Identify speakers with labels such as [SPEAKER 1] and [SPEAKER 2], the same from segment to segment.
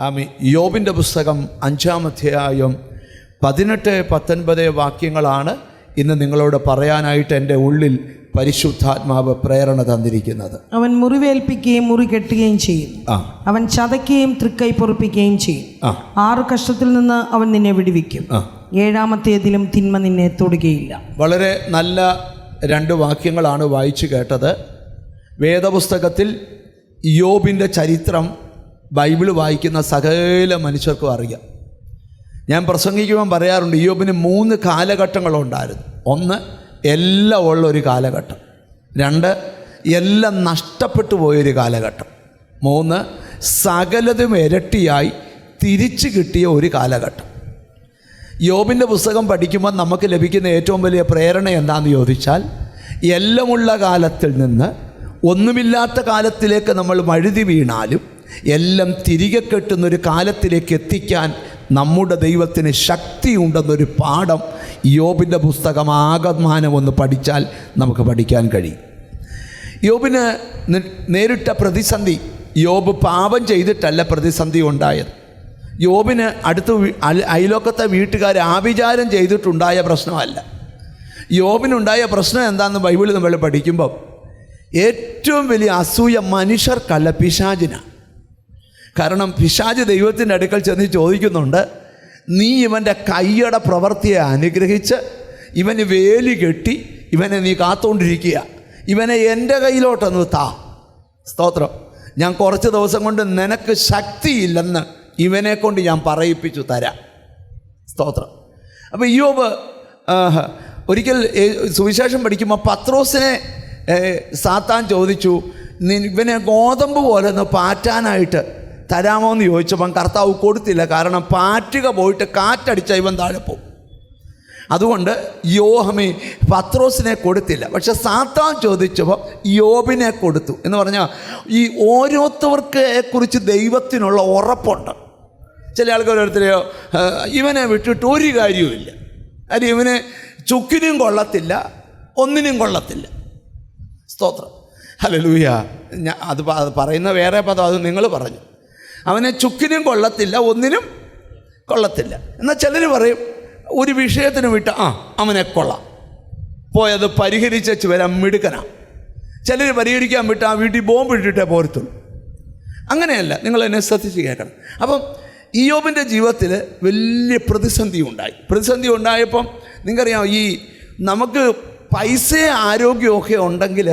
[SPEAKER 1] ആമീൻ. യോബിൻ്റെ പുസ്തകം 5-ാം അധ്യായം 18-19 വാക്യങ്ങളാണ് ഇന്ന് നിങ്ങളോട് പറയാനായിട്ട് എൻ്റെ ഉള്ളിൽ പരിശുദ്ധാത്മാവ് പ്രേരണ തന്നിരിക്കുന്നത്.
[SPEAKER 2] അവൻ മുറിവേൽപ്പിക്കുകയും മുറി കെട്ടുകയും ചെയ്യും. അവൻ ചതയ്ക്കുകയും തൃക്കൈ പൊറുപ്പിക്കുകയും ചെയ്യും. 6 കഷ്ടത്തിൽ നിന്ന് അവൻ നിന്നെ വിടുവിക്കും. 7-ാമത്തേതിലും തിന്മ നിന്നെ തൊടുകയില്ല. വളരെ
[SPEAKER 1] നല്ല 2 വാക്യങ്ങളാണ് വായിച്ചു കേട്ടത്. വേദപുസ്തകത്തിൽ യോബിൻ്റെ ചരിത്രം ബൈബിൾ വായിക്കുന്ന സകല മനുഷ്യർക്കും അറിയാം. ഞാൻ പ്രസംഗിക്കുമ്പോൾ പറയാറുണ്ട്, യോബിന് 3 കാലഘട്ടങ്ങളുണ്ടായിരുന്നു. 1, എല്ലാം ഉള്ളൊരു കാലഘട്ടം. 2, എല്ലാം നഷ്ടപ്പെട്ടു പോയൊരു കാലഘട്ടം. 3, സകലതും ഇരട്ടിയായി തിരിച്ചു കിട്ടിയ ഒരു കാലഘട്ടം. യോബിൻ്റെ പുസ്തകം പഠിക്കുമ്പോൾ നമുക്ക് ലഭിക്കുന്ന ഏറ്റവും വലിയ പ്രേരണ എന്താണെന്ന് ചോദിച്ചാൽ, എല്ലാമുള്ള കാലത്തിൽ നിന്ന് ഒന്നുമില്ലാത്ത കാലത്തിലേക്ക് നമ്മൾ വഴുതി വീണാലും എല്ലാം തിരികെ കെട്ടുന്നൊരു കാലത്തിലേക്ക് എത്തിക്കാൻ നമ്മുടെ ദൈവത്തിന് ശക്തിയുണ്ടെന്നൊരു പാഠം യോബിൻ്റെ പുസ്തകം ആകമാനം ഒന്ന് പഠിച്ചാൽ നമുക്ക് പഠിക്കാൻ കഴിയും. യോബിന് നേരിട്ട പ്രതിസന്ധി, യോബ് പാപം ചെയ്തിട്ടല്ല പ്രതിസന്ധി ഉണ്ടായത്. യോബിന് അയലോക്കത്തെ വീട്ടുകാർ ആഭിചാരം ചെയ്തിട്ടുണ്ടായ പ്രശ്നമല്ല. യോബിനുണ്ടായ പ്രശ്നം എന്താണെന്ന് ബൈബിളിൽ നമ്മൾ പഠിക്കുമ്പോൾ, ഏറ്റവും വലിയ അസൂയ മനുഷ്യർക്കല്ല, പിശാചിനാണ്. കാരണം പിശാച് ദൈവത്തിൻ്റെ അടുക്കൽ ചെന്ന് ചോദിക്കുന്നുണ്ട്, നീ ഇവൻ്റെ കൈയുടെ പ്രവൃത്തിയെ അനുഗ്രഹിച്ച് ഇവന് വേലി കെട്ടി ഇവനെ നീ കാത്തുകൊണ്ടിരിക്കുക, ഇവനെ എൻ്റെ കയ്യിലോട്ടൊന്ന് താ. സ്തോത്രം. ഞാൻ കുറച്ച് ദിവസം കൊണ്ട് നിനക്ക് ശക്തിയില്ലെന്ന് ഇവനെ കൊണ്ട് ഞാൻ പറയിപ്പിച്ചു തരാം. സ്തോത്രം. അപ്പോൾ യോബ് ഒരിക്കൽ സുവിശേഷം പഠിക്കുമ്പോൾ പത്രോസിനെ സാത്താൻ ചോദിച്ചു, ഇവനെ ഗോതമ്പ് പോലെ ഒന്ന് പാറ്റാനായിട്ട് തരാമോ എന്ന് ചോദിച്ചപ്പം കർത്താവ് കൊടുത്തില്ല. കാരണം പാറ്റുക പോയിട്ട് കാറ്റടിച്ച ഇവൻ താഴെ പോകും. അതുകൊണ്ട് പത്രോസിനെ കൊടുത്തില്ല. പക്ഷെ സാത്താൻ ചോദിച്ചപ്പോൾ യോബിനെ കൊടുത്തു. എന്ന് പറഞ്ഞാൽ ഈ ഓരോരുത്തർക്ക് കുറിച്ച് ദൈവത്തിനുള്ള ഉറപ്പുണ്ട്. ചില ആൾക്കാർ ഓരോരുത്തരെയോ ഇവനെ വിട്ടിട്ട് ഒരു കാര്യവുമില്ല, അത് ഇവന് ചുക്കിനും കൊള്ളത്തില്ല, ഒന്നിനും കൊള്ളത്തില്ല. സ്തോത്രം. ഹല്ലേലൂയ. അത് പറയുന്ന വേറെ പദം, അത് നിങ്ങൾ പറഞ്ഞു. അവനെ ചുക്കിനും കൊള്ളത്തില്ല, ഒന്നിനും കൊള്ളത്തില്ല. എന്നാൽ ചിലർ പറയും ഒരു വിഷയത്തിന് വിട്ട് അവനെ കൊള്ളാം, പോയത് പരിഹരിച്ചു വരാൻ മിടുക്കനാണ്. ചിലർ പരിഹരിക്കാൻ വിട്ട് ആ വീട്ടിൽ ബോംബ് ഇട്ടിട്ടേ പോരത്തുള്ളൂ. അങ്ങനെയല്ല, നിങ്ങൾ എന്നെ ശ്രദ്ധിച്ച് കേൾക്കണം. അപ്പം യോബിൻ്റെ ജീവിതത്തിൽ വലിയ പ്രതിസന്ധി ഉണ്ടായി. പ്രതിസന്ധി ഉണ്ടായപ്പം നിങ്ങൾക്കറിയാം, ഈ നമുക്ക് പൈസ ആരോഗ്യമൊക്കെ ഉണ്ടെങ്കിൽ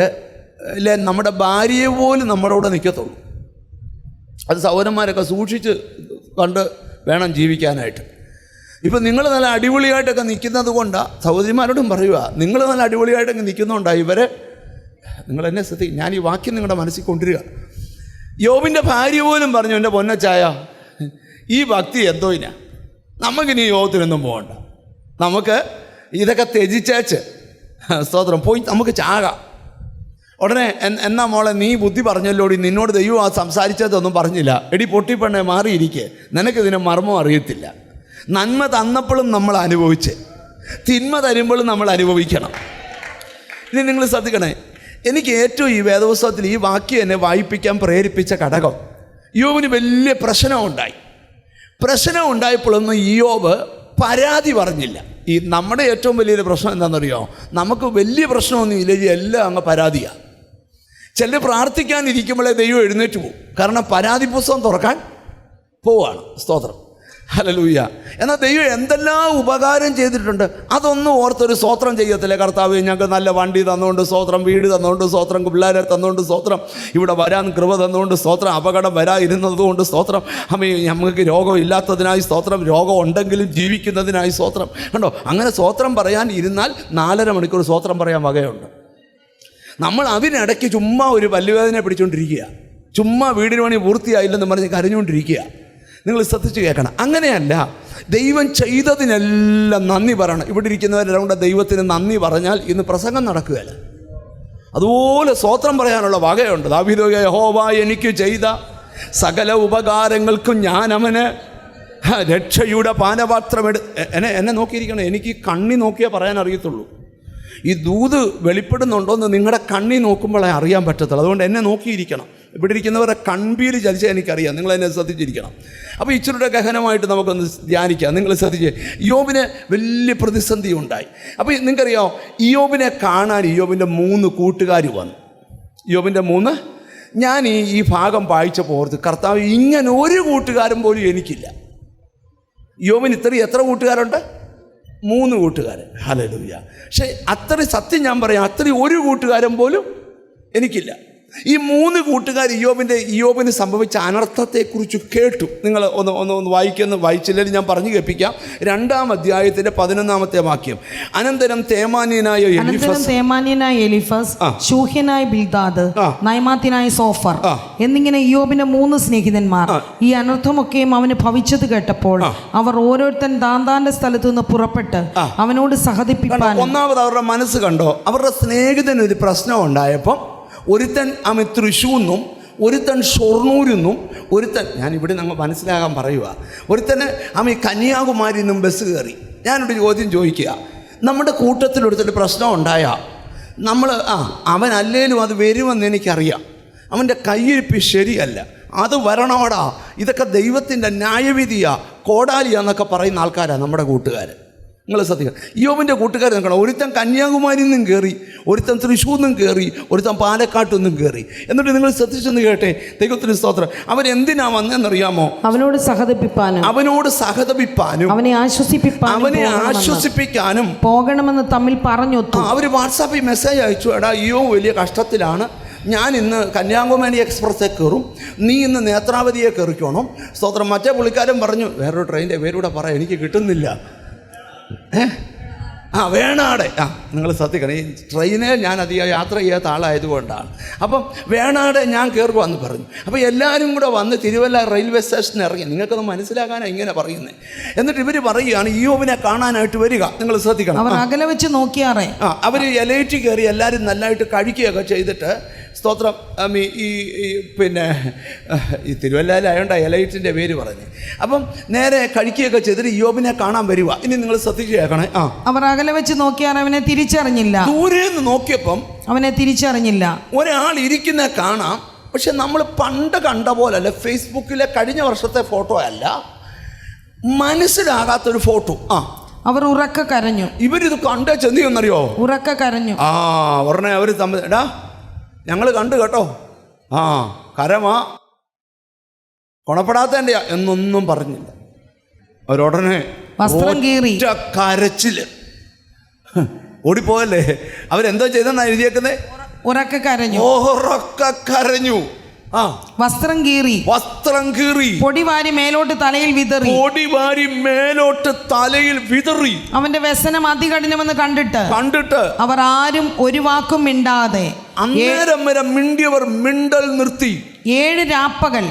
[SPEAKER 1] അല്ലേ നമ്മുടെ ഭാര്യയെ പോലും നമ്മളോട് നിൽക്കത്തുള്ളൂ. അത് സഹോദരന്മാരൊക്കെ സൂക്ഷിച്ച് കണ്ട് വേണം ജീവിക്കാനായിട്ട്. ഇപ്പം നിങ്ങൾ നല്ല അടിപൊളിയായിട്ടൊക്കെ നിൽക്കുന്നത് കൊണ്ടാണ്, സഹോദരിമാരോടും പറയുക, നിങ്ങൾ നല്ല അടിപൊളിയായിട്ടൊക്കെ നിൽക്കുന്നതുകൊണ്ടാണ് ഇവരെ, നിങ്ങളെന്നെ ശ്രദ്ധിക്കും, ഞാൻ ഈ വാക്യം നിങ്ങളുടെ മനസ്സിൽ കൊണ്ടുവരിക. യോബിൻ്റെ ഭാര്യ പോലും പറഞ്ഞു, എൻ്റെ പൊന്നച്ചായ ഈ ഭക്തി എന്തോ ഇനാ, നമുക്കിനി യോഗത്തിനൊന്നും പോകണ്ട, നമുക്ക് ഇതൊക്കെ ത്യജിച്ചേച്ച് സ്തോത്രം പോയി നമുക്ക് ചാകാം. ഉടനെ എന്നാ മോളെ നീ ബുദ്ധി പറഞ്ഞല്ലോടി, നിന്നോട് ദൈവം ആ സംസാരിച്ചതൊന്നും പറഞ്ഞില്ല, എടി പൊട്ടിപ്പെണ്ണെ മാറിയിരിക്കെ, നിനക്കിതിന് മർമ്മം അറിയത്തില്ല. നന്മ തന്നപ്പോഴും നമ്മൾ അനുഭവിച്ച്, തിന്മ തരുമ്പോഴും നമ്മൾ അനുഭവിക്കണം. ഇനി നിങ്ങൾ ശ്രദ്ധിക്കണേ, എനിക്ക് ഏറ്റവും ഈ വേദപുസ്തകത്തിൽ ഈ വാക്യം എന്നെ വായിപ്പിക്കാൻ പ്രേരിപ്പിച്ച ഘടകം, യോബിന് വലിയ പ്രശ്നം ഉണ്ടായപ്പോഴൊന്നും യോബ് പരാതി പറഞ്ഞില്ല. ഈ നമ്മുടെ ഏറ്റവും വലിയൊരു പ്രശ്നം എന്താണെന്നറിയോ, നമുക്ക് വലിയ പ്രശ്നമൊന്നും ഇല്ല, എല്ലാം അങ്ങ് പരാതിയാണ്. ചിലർ പ്രാർത്ഥിക്കാനിരിക്കുമ്പോഴേ ദൈവം എഴുന്നേറ്റ് പോകും, കാരണം പരാതി പുസ്തകം തുറക്കാൻ പോവുകയാണ്. സ്തോത്രം. ഹല്ലേലൂയ. എന്നാൽ ദൈവം എന്തെല്ലാം ഉപകാരം ചെയ്തിട്ടുണ്ട് അതൊന്നും ഓർത്തൊരു സ്തോത്രം ചെയ്യത്തില്ലേ. കർത്താവ് ഞങ്ങൾക്ക് നല്ല വണ്ടി തന്നുകൊണ്ട് സ്തോത്രം, വീട് തന്നുകൊണ്ട് സ്തോത്രം, പിള്ളേരെ തന്നുകൊണ്ട് സ്തോത്രം, ഇവിടെ വരാൻ കൃപ തന്നുകൊണ്ട് സ്തോത്രം, അപകടം വരാതിരുന്നതുകൊണ്ട് സ്തോത്രം, നമുക്ക് രോഗം ഇല്ലാത്തതിനായി സ്തോത്രം, രോഗം ഉണ്ടെങ്കിലും ജീവിക്കുന്നതിനായി സ്തോത്രം. കണ്ടോ, അങ്ങനെ സ്തോത്രം പറയാൻ ഇരുന്നാൽ 4.5 മണിക്കൂർ സ്തോത്രം പറയാൻ വകയുണ്ട്. നമ്മൾ അതിനിടയ്ക്ക് ചുമ്മാ ഒരു പല്ലുവേദന പിടിച്ചുകൊണ്ടിരിക്കുക, ചുമ്മാ വീടിന് പണി പൂർത്തിയായില്ലെന്ന് പറഞ്ഞ് കരഞ്ഞുകൊണ്ടിരിക്കുക. നിങ്ങൾ ശ്രദ്ധിച്ച് കേൾക്കണം. അങ്ങനെയല്ല, ദൈവം ചെയ്തതിനെല്ലാം നന്ദി പറയണം. ഇവിടെ ഇരിക്കുന്നവരെല്ലാം കൂടെ ദൈവത്തിന് നന്ദി പറഞ്ഞാൽ ഇന്ന് പ്രസംഗം നടക്കുകയല്ല. അതുപോലെ സ്തോത്രം പറയാനുള്ള വകയുണ്ട്. ദാവീദ്, യഹോവ എനിക്ക് ചെയ്ത സകല ഉപകാരങ്ങൾക്കും ഞാൻ അവന് രക്ഷയുടെ പാനപാത്രം എന്നെ നോക്കിയിരിക്കണം. എനിക്ക് കണ്ണി നോക്കിയാൽ പറയാൻ അറിയത്തുള്ളൂ. ഈ ദൂത് വെളിപ്പെടുന്നുണ്ടോ എന്ന് നിങ്ങളുടെ കണ്ണി നോക്കുമ്പോഴേ അറിയാൻ പറ്റത്തുള്ളൂ. അതുകൊണ്ട് എന്നെ നോക്കിയിരിക്കണം. ഇവിടെ ഇരിക്കുന്നവരുടെ കൺപീല് ചലിച്ചാൽ എനിക്കറിയാം, നിങ്ങളതിനെ ശ്രദ്ധിച്ചിരിക്കണം. അപ്പോൾ ഇച്ചിരിയുടെ ഗഹനമായിട്ട് നമുക്കൊന്ന് ധ്യാനിക്കാം. നിങ്ങൾ ശ്രദ്ധിച്ച്, ഇയ്യോബിന് വലിയ പ്രതിസന്ധി ഉണ്ടായി. അപ്പോൾ നിങ്ങൾക്കറിയാമോ, ഇയ്യോബിനെ കാണാൻ ഇയ്യോബിൻ്റെ 3 കൂട്ടുകാർ വന്നു. ഇയ്യോബിൻ്റെ 3, ഞാൻ ഈ ഭാഗം വായിച്ചപ്പോൾ ഓർത്ത്, കർത്താവ് ഇങ്ങനെ ഒരു കൂട്ടുകാരൻ പോലും എനിക്കില്ല. ഇയ്യോബിന് എത്ര കൂട്ടുകാരുണ്ട്? 3 കൂട്ടുകാരൻ. ഹല്ലേലൂയ. പക്ഷേ അത്രയും സത്യം ഞാൻ പറയാം, അത്രയും ഒരു കൂട്ടുകാരൻ പോലും എനിക്കില്ല. ഈ 3 കൂട്ടുകാർ ഇയ്യോബിന് സംഭവിച്ച അനർത്ഥത്തെക്കുറിച്ച് കേട്ടു. നിങ്ങൾ ഒന്ന് വായിച്ചില്ലെങ്കിൽ ഞാൻ പറഞ്ഞു കേൾപ്പിക്കാം. 2-ാം അധ്യായത്തിൻ്റെ 11-ാമത്തെ വാക്യം. അനന്തരം തേമാന്യനായ
[SPEAKER 2] എലീഫസ്, ശൂഹ്യനായ ബിൽദാദ്, നയമാത്യനായ സോഫർ എന്നിങ്ങനെ ഇയ്യോബിന്റെ 3 സ്നേഹിതന്മാർ ഈ അനർത്ഥമൊക്കെയും അവന് ഭവിച്ചത് കേട്ടപ്പോൾ അവർ ഓരോരുത്തൻ താന്താന്റെ സ്ഥലത്തു നിന്ന് പുറപ്പെട്ട് അവനോട് സഹതിപ്പിക്കാൻ.
[SPEAKER 1] ഒന്നാമത് അവരുടെ മനസ്സ് കണ്ടോ, അവരുടെ സ്നേഹിതന് ഒരു പ്രശ്നം ഉണ്ടായപ്പം ഒരുത്തൻ തൃശ്ശൂന്നും ഒരുത്തൻ ഷൊർണൂരിന്നും ഒരുത്തൻ, ഞാനിവിടെ നമ്മൾ മനസ്സിലാകാൻ പറയുക, ഒരുത്തന് കന്യാകുമാരിയിൽ നിന്നും ബസ് കയറി. ഞാനൊരു ചോദ്യം ചോദിക്കുക, നമ്മുടെ കൂട്ടത്തിലൊരുത്തൊരു പ്രശ്നം ഉണ്ടായാൽ നമ്മൾ അവൻ അല്ലേലും അത് വരുമെന്ന് എനിക്കറിയാം, അവൻ്റെ കയ്യിരിപ്പ് ശരിയല്ല, അത് വരണോടാ, ഇതൊക്കെ ദൈവത്തിൻ്റെ ന്യായവിധിയാ, കോടാലിയാന്നൊക്കെ പറയുന്ന ആൾക്കാരാണ് നമ്മുടെ കൂട്ടുകാർ. നിങ്ങൾ ശ്രദ്ധിക്കണം. ഇയ്യോബിൻ്റെ കൂട്ടുകാർ നിൽക്കണം. ഒരുത്തൻ കന്യാകുമാരിയിൽ നിന്നും കയറി, ഒരുത്തൻ തൃശ്ശൂരിൽ നിന്നും കയറി, ഒരുത്തൻ പാലക്കാട്ടിൽ നിന്നും കയറി. എന്നിട്ട് നിങ്ങൾ ശ്രദ്ധിച്ചെന്ന് കേട്ടെ, ദൈവത്തിന് സ്തോത്രം. അവരെന്തിനാ വന്നെന്നറിയാമോ?
[SPEAKER 2] അവനോട് സഹതപിപ്പാനും അവനെ ആശ്വസിപ്പിക്കാനും പോകണമെന്ന് തമ്മിൽ പറഞ്ഞൊത്തു.
[SPEAKER 1] അവർ വാട്സാപ്പിൽ മെസ്സേജ് അയച്ചു, എടാ ഇയ്യോബ് വലിയ കഷ്ടത്തിലാണ്, ഞാൻ ഇന്ന് കന്യാകുമാരി എക്സ്പ്രസ്സെ കയറും, നീ ഇന്ന് നേത്രാവതിയെ കയറിക്കോണം. സ്തോത്രം. മറ്റേ പുള്ളിക്കാരൻ പറഞ്ഞു, വേറൊരു ട്രെയിനിൻ്റെ പേരൂടെ പറയാം, എനിക്ക് കിട്ടുന്നില്ല. വേണാടെ. നിങ്ങൾ ശ്രദ്ധിക്കണം, ഈ ട്രെയിനിൽ ഞാൻ അധികം യാത്ര ചെയ്യാത്ത ആളായതുകൊണ്ടാണ്. അപ്പം വേണാടെ ഞാൻ കയറുവാന്ന് പറഞ്ഞു. അപ്പോൾ എല്ലാവരും കൂടെ വന്ന് തിരുവല്ല റെയിൽവേ സ്റ്റേഷനിൽ ഇറങ്ങി. നിങ്ങൾക്കൊന്ന് മനസ്സിലാക്കാനാണ് ഇങ്ങനെ പറയുന്നത്. എന്നിട്ട് ഇവർ പറയുകയാണ്, ഇയ്യോബിനെ കാണാനായിട്ട് വരിക. നിങ്ങൾ ശ്രദ്ധിക്കണം.
[SPEAKER 2] അവർ അകലെ വെച്ച് നോക്കിയാറേ
[SPEAKER 1] അവർ എലൈറ്റ് കയറി എല്ലാവരും നല്ലതായിട്ട് കഴിക്കുകയൊക്കെ ചെയ്തിട്ട്, സ്തോത്രം, ഈ തിരുവല്ലയിലായോണ്ടാ എലൈറ്റിൻ്റെ പേര് പറഞ്ഞ്. അപ്പം നേരെ കഴിക്കുകയൊക്കെ ചെയ്തിട്ട് ഇയ്യോബിനെ കാണാൻ വരിക. ഇനി നിങ്ങൾ ശ്രദ്ധിച്ച് കേൾക്കണേ.
[SPEAKER 2] അവർ അകലെ വെച്ച് നോക്കിയാൽ അവനെ തിരിച്ചറിഞ്ഞില്ല.
[SPEAKER 1] ദൂരെ നിന്ന് നോക്കിയപ്പം അവനെ
[SPEAKER 2] തിരിച്ചറിഞ്ഞില്ല.
[SPEAKER 1] ഒരാൾ ഇരിക്കുന്ന കാണാം, പക്ഷെ നമ്മൾ പണ്ട് കണ്ട പോലല്ല, ഫേസ്ബുക്കിലെ കഴിഞ്ഞ വർഷത്തെ ഫോട്ടോ അല്ല, മനസ്സിലാകാത്തൊരു ഫോട്ടോ.
[SPEAKER 2] അവർ ഉറക്ക കരഞ്ഞു.
[SPEAKER 1] ഇവരിത് കണ്ട ചെന്നിയെന്നറിയോ?
[SPEAKER 2] ഉറക്ക കരഞ്ഞു.
[SPEAKER 1] ഉടനെ അവർ തമ്മിൽ, എടാ ഞങ്ങൾ കണ്ടു കേട്ടോ, കരമാ, ഗുണപ്പെടാത്തതിൻ്റെ എന്നൊന്നും പറഞ്ഞില്ല. അവരുടനെ
[SPEAKER 2] വസ്ത്രം കീറി
[SPEAKER 1] കരച്ചില് ഓടിപ്പോയല്ലേ. അവരെന്തോ ചെയ്തെന്നാ എഴുതിയേക്കുന്നത്?
[SPEAKER 2] ഉറക്ക
[SPEAKER 1] കരഞ്ഞു.
[SPEAKER 2] വസ്ത്രം കീറി പൊടിവാരി മേലോട്ട് തലയിൽ വിതറി. അവന്റെ വ്യസനം അതികഠിനമെന്ന് കണ്ടിട്ട് അവർ ആരും ഒരു വാക്കും മിണ്ടാതെ
[SPEAKER 1] അന്നേരം വരെ മിണ്ടിയവർ മിണ്ടൽ നിർത്തി
[SPEAKER 2] 7 രാപ്പകൽ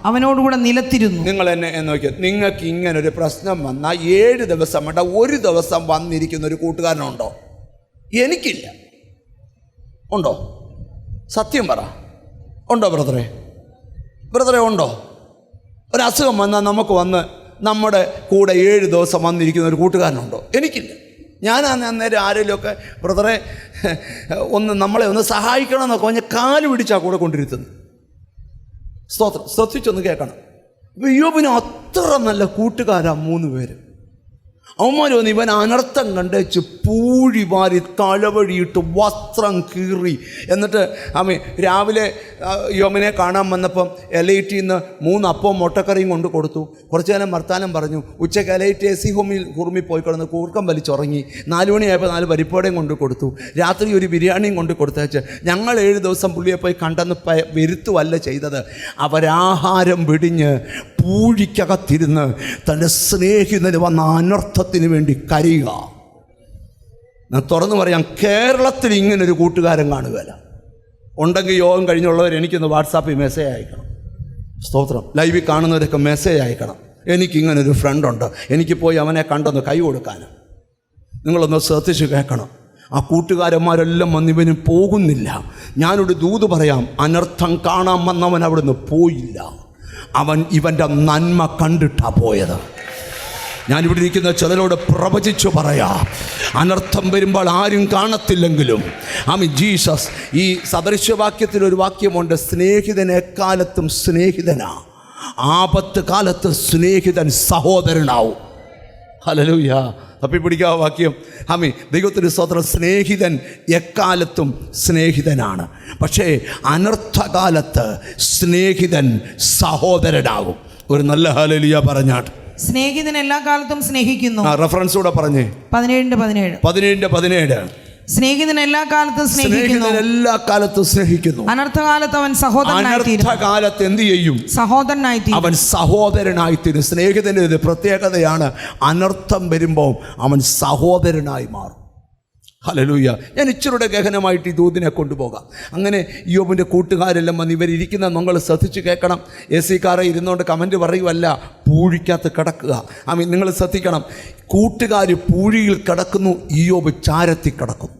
[SPEAKER 2] അവനോടുകൂടെ നിലത്തിരുന്നു.
[SPEAKER 1] നിങ്ങൾ എന്നെ നോക്കിയ, നിങ്ങൾക്ക് ഇങ്ങനെ ഒരു പ്രശ്നം വന്നാൽ 7 ദിവസം വേണ്ട, ഒരു ദിവസം വന്നിരിക്കുന്ന ഒരു കൂട്ടുകാരനുണ്ടോ? എനിക്കില്ല. ഉണ്ടോ? സത്യം പറ, ഉണ്ടോ ബ്രദറെ ഉണ്ടോ? ഒരസുഖം വന്നാൽ നമുക്ക് വന്ന് നമ്മുടെ കൂടെ 7 ദിവസം വന്നിരിക്കുന്ന ഒരു കൂട്ടുകാരനുണ്ടോ? എനിക്കില്ല. ഞാൻ അന്നേരം ആരെങ്കിലുമൊക്കെ ബ്രദറെ ഒന്ന് നമ്മളെ ഒന്ന് സഹായിക്കണമെന്നൊക്കെ പറഞ്ഞ് കാല് പിടിച്ചാൽ കൂടെ കൊണ്ടിരുത്തുന്നു. സ്തോത്രം. ശ്രദ്ധിച്ചൊന്ന് കേൾക്കണം. ഇയ്യോബിന് അത്ര നല്ല കൂട്ടുകാരാ 3 പേര്. അവന്മാർ വന്ന് ഇവൻ അനർത്ഥം കണ്ടേച്ച് പൂഴി വാരി തലവഴിയിട്ട് വസ്ത്രം കീറി. എന്നിട്ട് രാവിലെ യോമിനെ കാണാൻ വന്നപ്പം എലൈറ്റിൽ നിന്ന് 3 അപ്പവും മുട്ടക്കറിയും കൊണ്ട് കൊടുത്തു. കുറച്ചു നേരം വർത്താനം പറഞ്ഞു. ഉച്ചയ്ക്ക് എലൈറ്റ് AC ഹുറുമി പോയി കിടന്ന് കൂർക്കം വലിച്ചുറങ്ങി. 4 മണിയായപ്പോൾ 4 പരിപ്പോടയും കൊണ്ട് കൊടുത്തു. രാത്രി ഒരു ബിരിയാണിയും കൊണ്ട് കൊടുത്തേച്ച് ഞങ്ങൾ 7 ദിവസം പുള്ളിയെ പോയി കണ്ടെന്ന് വരുത്തുവല്ല ചെയ്തത്. അവരാഹാരം പിടിഞ്ഞ് പൂഴിക്കകത്തിരുന്ന് തൻ്റെ സ്നേഹിതന് വന്ന അനർത്ഥത്തിന് വേണ്ടി കരയുക. ഞാൻ തുറന്നു പറയാം, കേരളത്തിൽ ഇങ്ങനൊരു കൂട്ടുകാരൻ കാണുകയില്ല. ഉണ്ടെങ്കിൽ യോഗം കഴിഞ്ഞുള്ളവർ എനിക്കൊന്ന് വാട്സാപ്പിൽ മെസ്സേജ് അയക്കണം. സ്തോത്രം. ലൈവിൽ കാണുന്നവരൊക്കെ മെസ്സേജ് അയക്കണം, എനിക്കിങ്ങനൊരു ഫ്രണ്ടുണ്ട്, എനിക്ക് പോയി അവനെ കണ്ടൊന്ന് കൈ കൊടുക്കാനും. നിങ്ങളൊന്ന് ശ്രദ്ധിച്ച് കേൾക്കണം. ആ കൂട്ടുകാരന്മാരെല്ലാം വന്നിവന് പോകുന്നില്ല. ഞാനൊരു ദൂത് പറയാം, അനർത്ഥം കാണാൻ വന്നവൻ അവിടുന്ന് പോയില്ല. അവൻ ഇവൻ്റെ നന്മ കണ്ടിട്ടാ പോയത്. ഞാനിവിടെ ഇരിക്കുന്ന ചിലരോട് പ്രവചിച്ചു പറയാം, അനർത്ഥം വരുമ്പോൾ ആരും കാണത്തില്ലെങ്കിലും ജീസസ്, ഈ സദൃശ്യവാക്യത്തിൽ ഒരു വാക്യമുണ്ട്, സ്നേഹിതൻ എക്കാലത്തും സ്നേഹിതനാ, ആപത്ത് കാലത്ത് സ്നേഹിതൻ സഹോദരനാവും. ഹല്ലേലൂയ. തപ്പിപ്പിടിക്കുക വാക്യം. ദൈവത്തിൻ്റെ സ്തോത്രം. സ്നേഹിതൻ എക്കാലത്തും സ്നേഹിതനാണ്, പക്ഷേ അനർത്ഥകാലത്ത് സ്നേഹിതൻ സഹോദരനാകും. ഒരു നല്ല ഹല്ലേലൂയ പറഞ്ഞാട്ട്.
[SPEAKER 2] സ്നേഹിതൻ എല്ലാ കാലത്തും സ്നേഹിക്കുന്നു.
[SPEAKER 1] റെഫറൻസ് കൂടെ പറഞ്ഞേ.
[SPEAKER 2] 17:17 സ്നേഹിതൻ എല്ലാ കാലത്തും സ്നേഹിക്കുന്നു,
[SPEAKER 1] എല്ലാ കാലത്തും സ്നേഹിക്കുന്നു.
[SPEAKER 2] അനർത്ഥകാലത്ത് അവൻ
[SPEAKER 1] അനർത്ഥകാലത്ത് എന്ത് ചെയ്യും?
[SPEAKER 2] സഹോദരനായിത്തീരും.
[SPEAKER 1] അവൻ സഹോദരനായിത്തീരും. സ്നേഹിതൻ്റെ ഒരു പ്രത്യേകതയാണ്, അനർത്ഥം വരുമ്പോൾ അവൻ സഹോദരനായി മാറും. ഹല്ലേലൂയ. ഞാൻ ഇച്ചിരുടെ ഗഹനമായിട്ട് ഈ ദൂതിനെ കൊണ്ടുപോകാം. അങ്ങനെ യോബിൻ്റെ കൂട്ടുകാരെല്ലാം വന്ന് ഇവരിയ്ക്കുന്ന നിങ്ങൾ ശ്രദ്ധിച്ച് കേൾക്കണം. AC കാറെ ഇരുന്നുകൊണ്ട് കമൻറ്റ് പറയുമല്ല, പൂഴിക്കകത്ത് കിടക്കുക. നിങ്ങൾ ശ്രദ്ധിക്കണം. കൂട്ടുകാർ പൂഴിയിൽ കിടക്കുന്നു, യോബ് ചാരത്തിൽ കിടക്കുന്നു.